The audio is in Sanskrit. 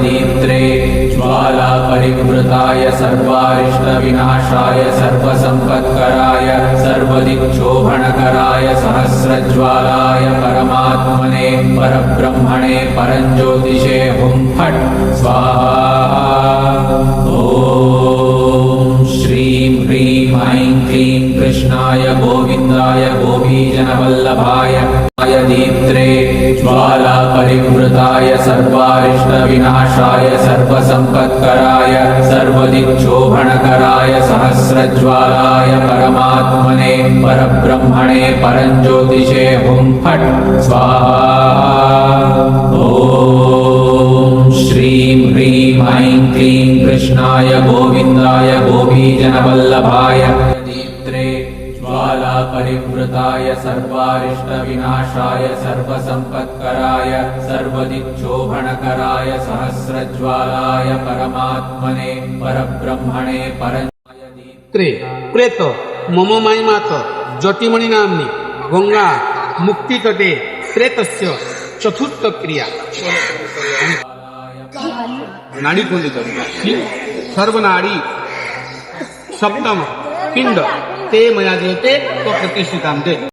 दीप्त्रे ज्वाला परिवृताय सर्वारिष्टविनाशाय सर्वसम्पत्कराय सर्वदिक्शोभनकराय सहस्रज्वालाय परमात्मने परब्रह्मणे परञ्ज्योतिषे हुं फट् स्वाहा। ॐ श्रीं ह्रीं ऐं क्लीं कृष्णाय गोविन्दाय गोपीजनवल्लभाय दीप्त्रे ज्वाला परिवृताय सर्वारिष्टविनाशाय सर्वसम्पत्कराय सर्वदिक्शोभनकराय सहस्रज्वालाय परमात्मने परब्रह्मणे परञ्ज्योतिषे हुं फट् स्वाहा। ॐ श्रीं ह्रीं ऐं क्लीं कृष्णाय गोविन्दाय गोपीजनवल्लभाय दीप्त्रे ज्वाला परिवृताय सर्वारिष्टविनाशाय सर्वसम्पत्कराय सर्वदिक्शोभनकराय सहस्रज्वालाय परमात्मने परब्रह्मणे त्रय प्रेत मम मायमात जटिमणि नाम्नि गंगा मुक्तितटे प्रेतस्य चतुर्थ क्रिया नाड़ी सर्वनाड़ी सप्तम पिंड ते मया देते तो प्रतिष्ठितां ते।